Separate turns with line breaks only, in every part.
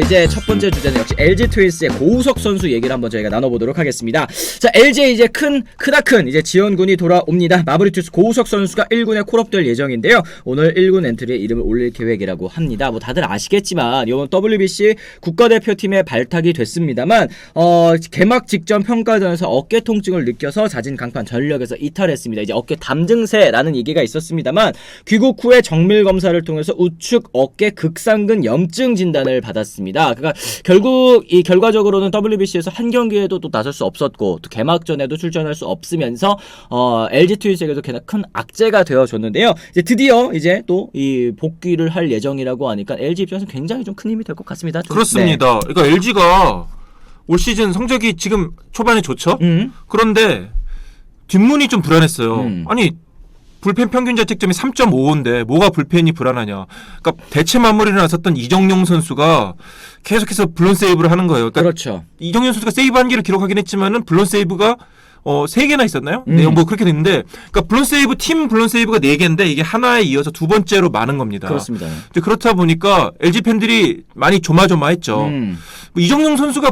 이제 첫 번째 주제는 역시 LG 트윈스의 고우석 선수 얘기를 한번 저희가 나눠보도록 하겠습니다. 자, LG에 이제 크다큰 이제 지원군이 돌아옵니다. 마무리 투수 고우석 선수가 1군에 콜업될 예정인데요. 오늘 1군 엔트리에 이름을 올릴 계획이라고 합니다. 뭐 다들 아시겠지만 이번 WBC 국가대표팀에 발탁이 됐습니다만 개막 직전 평가전에서 어깨 통증을 느껴서 자진 강판 전력에서 이탈했습니다. 이제 어깨 담증세라는 얘기가 있었습니다만 귀국 후에 정밀 검사를 통해서 우측 어깨 극상근 염증 진단을 받았습니다. 그러니까 결국 이 결과적으로는 WBC에서 한 경기에도 또 나설 수 없었고 또 개막전에도 출전할 수 없으면서 LG 트윈스에게도 꽤나 큰 악재가 되어줬는데요. 이제 드디어 이제 또 이 복귀를 할 예정이라고 하니까 LG 입장에서 굉장히 좀 큰 힘이 될 것 같습니다.
그렇습니다. 네. 그러니까 LG가 올 시즌 성적이 지금 초반에 좋죠. 그런데 뒷문이 좀 불안했어요. 아니 불펜 평균 자책점이 3.55인데 뭐가 불펜이 불안하냐. 그러니까 대체 마무리를 나섰던 이정용 선수가 계속해서 블론 세이브를 하는 거예요. 그러니까
그렇죠.
이정용 선수가 세이브 한 개를 기록하긴 했지만은 블론 세이브가 3개나 있었나요? 네, 뭐 그렇게 됐는데, 그러니까 블론 세이브 팀 블론 세이브가 4개인데 이게 하나에 이어서 두 번째로 많은 겁니다.
그렇습니다.
그렇다 보니까 LG 팬들이 많이 조마조마했죠. 이정용 선수가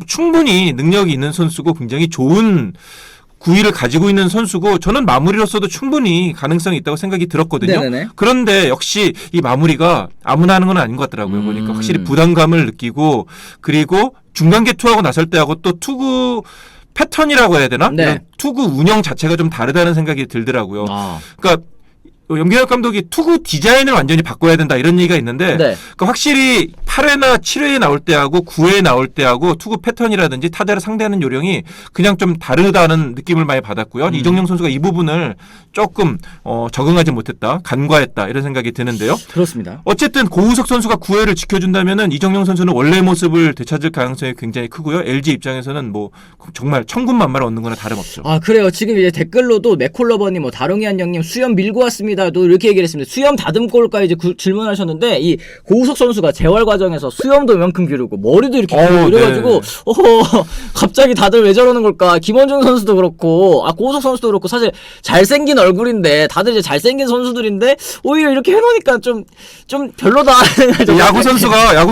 충분히 능력이 있는 선수고 굉장히 좋은 구위를 가지고 있는 선수고 저는 마무리로서도 충분히 가능성이 있다고 생각이 들었거든요.
네네네.
그런데 역시 이 마무리가 아무나 하는 건 아닌 것 같더라고요. 보니까 확실히 부담감을 느끼고 그리고 중간계 투하고 나설 때하고 또 투구 패턴이라고 해야 되나?
네.
투구 운영 자체가 좀 다르다는 생각이 들더라고요. 그러니까 염기혁 감독이 투구 디자인을 완전히 바꿔야 된다 이런 얘기가 있는데
네.
그러니까 확실히 8회나 7회에 나올 때하고 9회에 나올 때하고 투구 패턴이라든지 타자를 상대하는 요령이 그냥 좀 다르다는 느낌을 많이 받았고요. 이정용 선수가 이 부분을 조금 적응하지 못했다, 간과했다 이런 생각이 드는데요.
그렇습니다.
어쨌든 고우석 선수가 9회를 지켜준다면은 이정용 선수는 원래 모습을 되찾을 가능성이 굉장히 크고요. LG 입장에서는 뭐 정말 천군만마를 얻는 거나 다름없죠.
아 그래요. 지금 이제 댓글로도 맥콜러버님, 뭐 다롱이한 형님 수염 밀고 왔습니다. 또 이렇게 얘기를 했습니다. 수염 다듬고 올까 이제 질문하셨는데 이 고우석 선수가 재활 과정에서 수염도 이만큼 기르고 머리도 이렇게 기르고 이래가지고 갑자기 다들 왜 저러는 걸까? 김원중 선수도 그렇고 고우석 선수도 그렇고 사실 잘생긴 얼굴인데 다들 이제 잘생긴 선수들인데 오히려 이렇게 해놓으니까 좀 별로다.
야구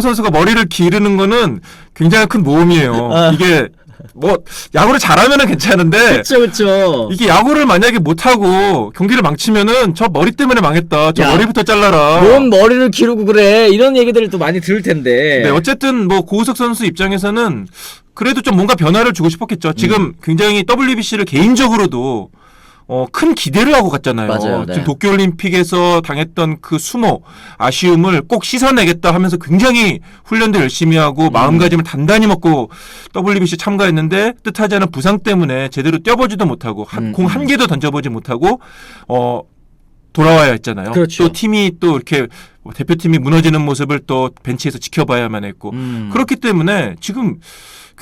선수가 머리를 기르는 거는 굉장히 큰 모험이에요. 이게 뭐 야구를 잘하면은 괜찮은데
그렇죠.
이게 야구를 만약에 못하고 경기를 망치면은 저 머리 때문에 망했다. 저 머리부터 잘라라.
뭔 머리를 기르고 그래. 이런 얘기들을 또 많이 들을 텐데.
네, 어쨌든 뭐 고우석 선수 입장에서는 그래도 좀 뭔가 변화를 주고 싶었겠죠. 지금 굉장히 WBC를 개인적으로도 큰 기대를 하고 갔잖아요.
맞아요. 네.
지금 도쿄올림픽에서 당했던 그 수모, 아쉬움을 꼭 씻어내겠다 하면서 굉장히 훈련도 열심히 하고 마음가짐을 단단히 먹고 WBC 참가했는데 뜻하지 않은 부상 때문에 제대로 뛰어보지도 못하고 공 한 개도 던져보지 못하고 돌아와야 했잖아요.
그렇죠.
또 팀이 또 이렇게 대표팀이 무너지는 모습을 또 벤치에서 지켜봐야만 했고 그렇기 때문에 지금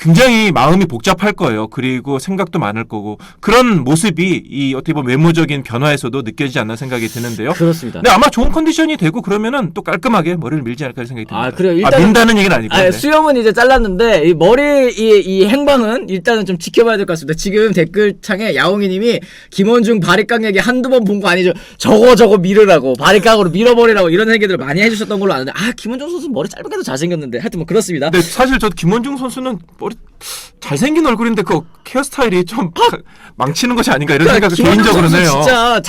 굉장히 마음이 복잡할 거예요. 그리고 생각도 많을 거고 그런 모습이 이 어떻게 보면 외모적인 변화에서도 느껴지지 않나 생각이 드는데요.
그렇습니다.
근데 아마 좋은 컨디션이 되고 그러면은 또 깔끔하게 머리를 밀지 않을까 생각이 듭니다.
그래요. 일단
민다는 얘기는 아니고. 네.
수염은 이제 잘랐는데 이 머리 이 행방은 일단은 좀 지켜봐야 될 것 같습니다. 지금 댓글창에 야옹이님이 김원중 바리깡 얘기 한두 번 본 거 아니죠? 저거 밀으라고 바리깡으로 밀어버리라고 이런 얘기들을 많이 해주셨던 걸로 아는데 김원중 선수 머리 짧은 게 더 잘생겼는데 하여튼 뭐 그렇습니다.
근데 사실 저 김원중 선수는 머리 잘생긴 얼굴인데 그 헤어스타일이 좀 망치는 것이 아닌가 이런 생각을 개인적으로는 해요.
진짜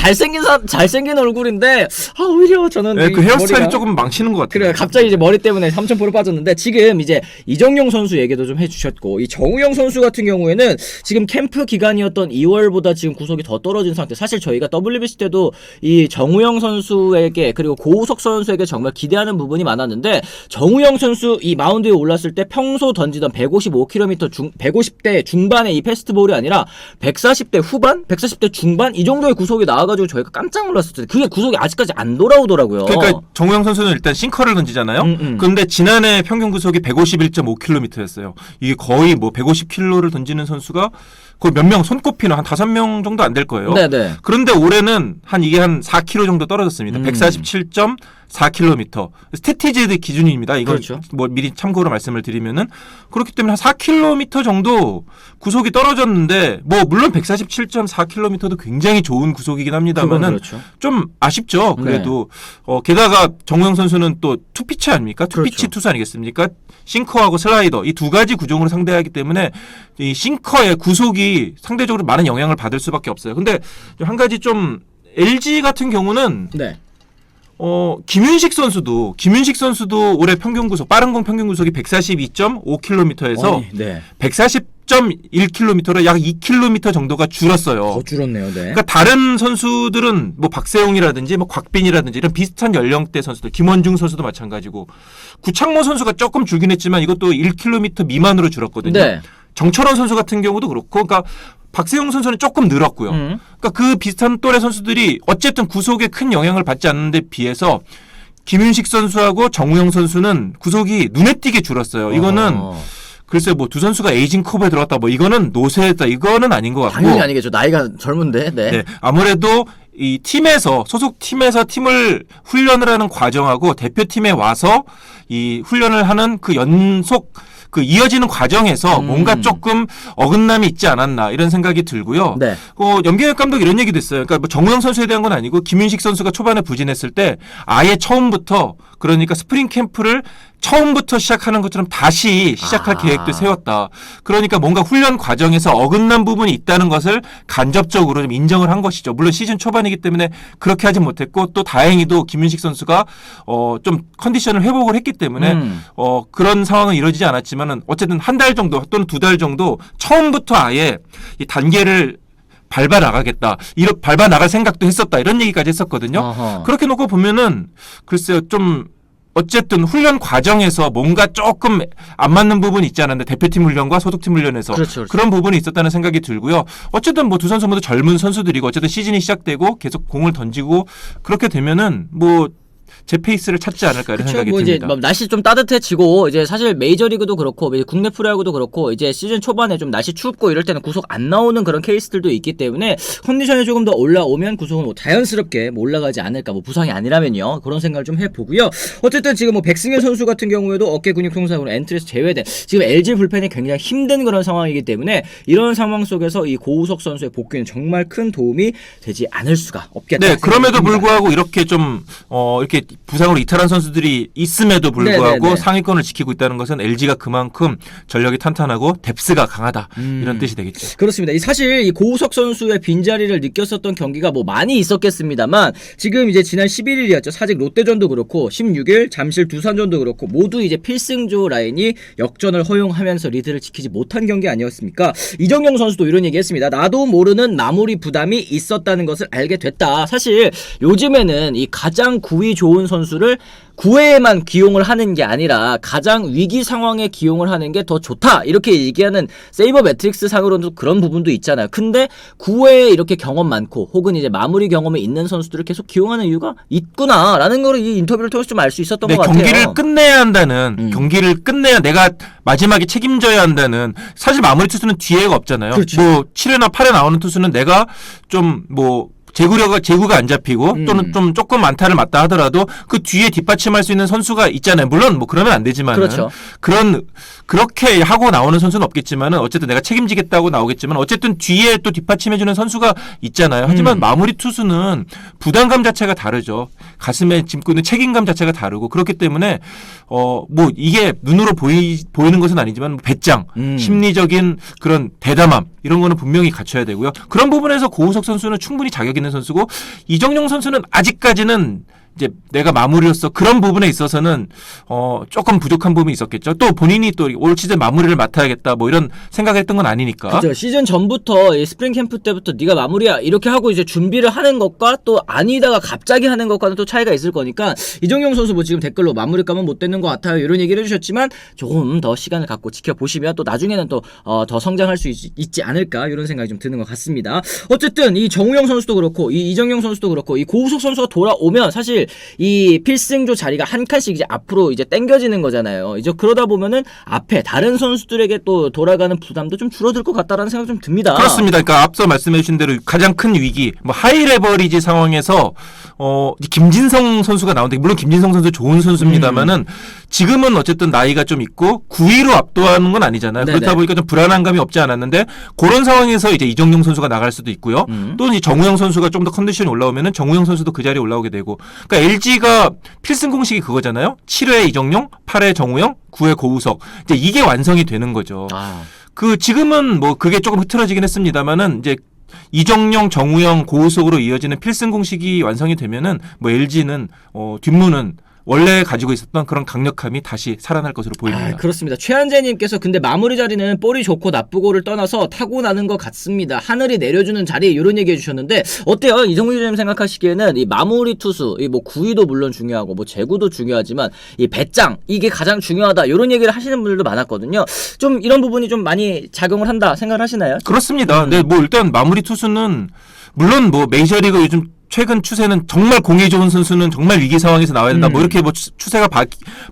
잘생긴 얼굴인데 오히려 저는
그 헤어스타일이 조금 망치는 것 같아요.
그래 갑자기 이제 머리 때문에 3,000% 빠졌는데 지금 이제 이정용 선수 얘기도 좀 해주셨고 이 정우영 선수 같은 경우에는 지금 캠프 기간이었던 2월보다 지금 구속이 더 떨어진 상태. 사실 저희가 WBC 때도 이 정우영 선수에게 그리고 고우석 선수에게 정말 기대하는 부분이 많았는데 정우영 선수 이 마운드에 올랐을 때 평소 던지던 155km 150대 중반의 이 패스트볼이 아니라 140대 후반? 140대 중반? 이 정도의 구속이 나와가지고 저희가 깜짝 놀랐었어요. 그게 구속이 아직까지 안 돌아오더라고요.
그러니까 정우영 선수는 일단 싱커를 던지잖아요. 그런데 지난해 평균 구속이 151.5km였어요. 이게 거의 뭐 150km를 던지는 선수가 거의 몇 명 손꼽히는 한 5명 정도 안 될 거예요.
네네.
그런데 올해는 이게 한 4km 정도 떨어졌습니다. 147.4 4km. 스태티즈 기준입니다. 이건
그렇죠.
뭐 미리 참고로 말씀을 드리면은 그렇기 때문에 한 4km 정도 구속이 떨어졌는데 뭐 물론 147.4km도 굉장히 좋은 구속이긴 합니다만은
그렇죠.
좀 아쉽죠. 그래도 게다가 정우영 선수는 또 투피치 아닙니까? 투피치
그렇죠.
투수 아니겠습니까? 싱커하고 슬라이더 이 두 가지 구종으로 상대하기 때문에 이 싱커의 구속이 상대적으로 많은 영향을 받을 수밖에 없어요. 근데 한 가지 좀 LG 같은 경우는
네.
김윤식 선수도 올해 평균 구속 빠른 공 평균 구속이 142.5km에서
네.
140.1km로 약 2km 정도가 줄었어요.
더 줄었네요. 네.
그러니까 다른 선수들은 뭐 박세용이라든지 뭐 곽빈이라든지 이런 비슷한 연령대 선수들, 김원중 선수도 마찬가지고 구창모 선수가 조금 줄긴 했지만 이것도 1km 미만으로 줄었거든요.
네.
정철원 선수 같은 경우도 그렇고, 그러니까 박세용 선수는 조금 늘었고요. 그러니까 그 비슷한 또래 선수들이 어쨌든 구속에 큰 영향을 받지 않는 데 비해서 김윤식 선수하고 정우영 선수는 구속이 눈에 띄게 줄었어요. 이거는 글쎄요, 뭐 두 선수가 에이징 커브에 들어갔다, 뭐 이거는 노쇠했다, 이거는 아닌 것 같고.
당연히 아니겠죠. 나이가 젊은데. 네.
네, 아무래도 이 팀에서 소속 팀에서 팀을 훈련을 하는 과정하고 대표팀에 와서 이 훈련을 하는 그 연속 그 이어지는 과정에서 뭔가 조금 어긋남이 있지 않았나 이런 생각이 들고요.
네.
염경엽 감독 이런 얘기도 했어요. 그러니까 뭐 정우영 선수에 대한 건 아니고 김윤식 선수가 초반에 부진했을 때 아예 처음부터 그러니까 스프링 캠프를 처음부터 시작하는 것처럼 다시 시작할 계획도 세웠다. 그러니까 뭔가 훈련 과정에서 어긋난 부분이 있다는 것을 간접적으로 좀 인정을 한 것이죠. 물론 시즌 초반이기 때문에 그렇게 하지 못했고 또 다행히도 김윤식 선수가 좀 컨디션을 회복을 했기 때문에 그런 상황은 이루어지지 않았지만은 어쨌든 한 달 정도 또는 두 달 정도 처음부터 아예 이 단계를 밟아 나가겠다. 밟아 나갈 생각도 했었다. 이런 얘기까지 했었거든요.
어허.
그렇게 놓고 보면은 글쎄요, 좀 어쨌든 훈련 과정에서 뭔가 조금 안 맞는 부분이 있지 않았는데 대표팀 훈련과 소속팀 훈련에서
그렇죠.
그런 부분이 있었다는 생각이 들고요. 어쨌든 뭐 두 선수 모두 젊은 선수들이고 어쨌든 시즌이 시작되고 계속 공을 던지고 그렇게 되면은 뭐 제 페이스를 찾지 않을까 이런 생각이
뭐
듭니다.
이제 날씨 좀 따뜻해지고 이제 사실 메이저리그도 그렇고 이제 국내 프로야구도 그렇고 이제 시즌 초반에 좀 날씨 춥고 이럴 때는 구속 안 나오는 그런 케이스들도 있기 때문에 컨디션이 조금 더 올라오면 구속은 뭐 자연스럽게 뭐 올라가지 않을까, 뭐 부상이 아니라면요, 그런 생각을 좀 해보고요. 어쨌든 지금 뭐 백승현 선수 같은 경우에도 어깨 근육 손상으로 엔트리에서 제외된 지금 LG 불펜이 굉장히 힘든 그런 상황이기 때문에 이런 상황 속에서 이 고우석 선수의 복귀는 정말 큰 도움이 되지 않을 수가 없겠다.
네, 그럼에도
생각합니다.
불구하고 이렇게 좀 이렇게 부상으로 이탈한 선수들이 있음에도 불구하고
네네네.
상위권을 지키고 있다는 것은 LG가 그만큼 전력이 탄탄하고 뎁스가 강하다 이런 뜻이 되겠죠.
그렇습니다. 사실 이 고우석 선수의 빈자리를 느꼈었던 경기가 뭐 많이 있었겠습니다만 지금 이제 지난 11일이었죠. 사직 롯데전도 그렇고 16일 잠실 두산전도 그렇고 모두 이제 필승조 라인이 역전을 허용하면서 리드를 지키지 못한 경기 아니었습니까? 이정용 선수도 이런 얘기했습니다. 나도 모르는 마무리 부담이 있었다는 것을 알게 됐다. 사실 요즘에는 이 가장 구위 좋은 선수를 9회에만 기용을 하는 게 아니라 가장 위기 상황에 기용을 하는 게 더 좋다, 이렇게 얘기하는 세이버 매트릭스 상으로도 그런 부분도 있잖아요. 근데 9회에 이렇게 경험 많고 혹은 이제 마무리 경험이 있는 선수들을 계속 기용하는 이유가 있구나라는 거를 이 인터뷰를 통해서 좀 알 수 있었던 것 같아요.
경기를 끝내야 한다는 경기를 끝내야 내가 마지막에 책임져야 한다는, 사실 마무리 투수는 뒤에가 없잖아요.
그렇죠.
뭐 7회나 8회 나오는 투수는 내가 좀 뭐 제구가 안 잡히고 또는 좀 조금 안타를 맞다 하더라도 그 뒤에 뒷받침할 수 있는 선수가 있잖아요. 물론 뭐 그러면 안 되지만은
그렇죠.
그렇게 하고 나오는 선수는 없겠지만은 어쨌든 내가 책임지겠다고 나오겠지만 어쨌든 뒤에 또 뒷받침해주는 선수가 있잖아요. 하지만 마무리 투수는 부담감 자체가 다르죠. 가슴에 짚고 있는 책임감 자체가 다르고 그렇기 때문에 뭐 이게 눈으로 보이는 것은 아니지만 배짱, 심리적인 그런 대담함 이런 거는 분명히 갖춰야 되고요. 그런 부분에서 고우석 선수는 충분히 자격 있는 선수고 이정용 선수는 아직까지는 이제 내가 마무리로서 그런 부분에 있어서는 조금 부족한 부분이 있었겠죠. 또 본인이 또 올 시즌 마무리를 맡아야겠다 뭐 이런 생각했던 건 아니니까.
그렇죠. 시즌 전부터 이 스프링 캠프 때부터 네가 마무리야 이렇게 하고 이제 준비를 하는 것과 또 아니다가 갑자기 하는 것과는 또 차이가 있을 거니까 이정용 선수 뭐 지금 댓글로 마무리감은 못 되는 것 같아요 이런 얘기를 해주셨지만 조금 더 시간을 갖고 지켜보시면 또 나중에는 또 더 성장할 수 있지 않을까 이런 생각이 좀 드는 것 같습니다. 어쨌든 이 정우영 선수도 그렇고 이 이정용 선수도 그렇고 이 고우석 선수가 돌아오면 사실 이 필승조 자리가 한 칸씩 이제 앞으로 이제 당겨지는 거잖아요. 이제 그러다 보면은 앞에 다른 선수들에게 또 돌아가는 부담도 좀 줄어들 것 같다라는 생각 좀 듭니다.
그렇습니다. 그러니까 앞서 말씀해주신 대로 가장 큰 위기, 뭐 하이 레버리지 상황에서 김진성 선수가 나오는데 물론 김진성 선수 좋은 선수입니다만은 지금은 어쨌든 나이가 좀 있고 9위로 압도하는 건 아니잖아요.
네네.
그렇다 보니까 좀 불안한 감이 없지 않았는데 그런 상황에서 이제 이정용 선수가 나갈 수도 있고요. 또 이제 정우영 선수가 좀 더 컨디션이 올라오면은 정우영 선수도 그 자리에 올라오게 되고. 그러니까 LG가 필승 공식이 그거잖아요. 7회 이정용, 8회 정우영, 9회 고우석. 이제 이게 완성이 되는 거죠. 그 지금은 뭐 그게 조금 흐트러지긴 했습니다만은 이제 이정용, 정우영, 고우석으로 이어지는 필승 공식이 완성이 되면은 뭐 LG는 뒷문은 원래 가지고 있었던 그런 강력함이 다시 살아날 것으로 보입니다.
그렇습니다. 최한재님께서 근데 마무리 자리는 볼이 좋고 나쁘고를 떠나서 타고나는 것 같습니다. 하늘이 내려주는 자리 이런 얘기해 주셨는데 어때요? 이성훈 기자님 생각하시기에는 이 마무리 투수, 이 뭐 구위도 물론 중요하고 뭐 제구도 중요하지만 이 배짱 이게 가장 중요하다 이런 얘기를 하시는 분들도 많았거든요. 좀 이런 부분이 좀 많이 작용을 한다 생각을 하시나요?
그렇습니다. 네, 뭐 일단 마무리 투수는 물론 뭐 메이저리그 요즘 최근 추세는 정말 공이 좋은 선수는 정말 위기 상황에서 나와야 된다. 뭐 이렇게 뭐 추세가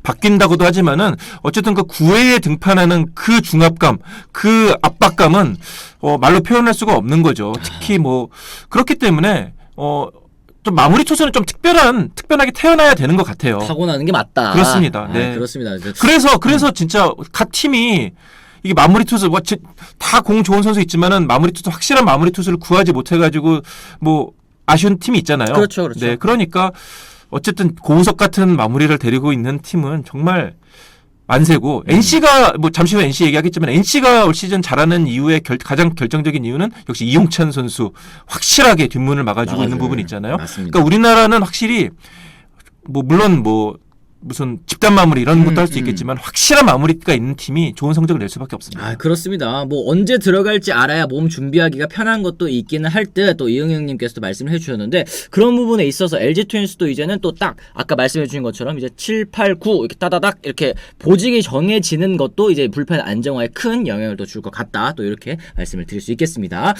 바뀐다고도 하지만은 어쨌든 그 9회에 등판하는 그 중압감, 그 압박감은 말로 표현할 수가 없는 거죠. 특히 뭐 그렇기 때문에 좀 마무리 투수는 좀 특별하게 태어나야 되는 것 같아요.
타고나는 게 맞다.
그렇습니다. 네.
그렇습니다.
그래서 진짜 각 팀이 이게 마무리 투수 뭐 다 공 좋은 선수 있지만은 마무리 투수 확실한 마무리 투수를 구하지 못해가지고 뭐 아쉬운 팀이 있잖아요.
그렇죠.
네, 그러니까 어쨌든 고우석 같은 마무리를 데리고 있는 팀은 정말 만세고 NC가 뭐 잠시 후에 NC 얘기하겠지만 NC가 올 시즌 잘하는 이유의 가장 결정적인 이유는 역시 이용찬 선수 확실하게 뒷문을 막아주고 있는 부분이 있잖아요.
맞습니다.
그러니까 우리나라는 확실히 뭐 물론 뭐 무슨 집단 마무리 이런 것도 할 수 있겠지만 확실한 마무리가 있는 팀이 좋은 성적을 낼 수밖에 없습니다.
그렇습니다. 뭐 언제 들어갈지 알아야 몸 준비하기가 편한 것도 있기는 할 듯 또 이응영님께서도 말씀을 해주셨는데 그런 부분에 있어서 LG 트윈스도 이제는 또 딱 아까 말씀해주신 것처럼 이제 7, 8, 9 이렇게 따다닥 이렇게 보직이 정해지는 것도 이제 불펜 안정화에 큰 영향을 또 줄 것 같다. 또 이렇게 말씀을 드릴 수 있겠습니다.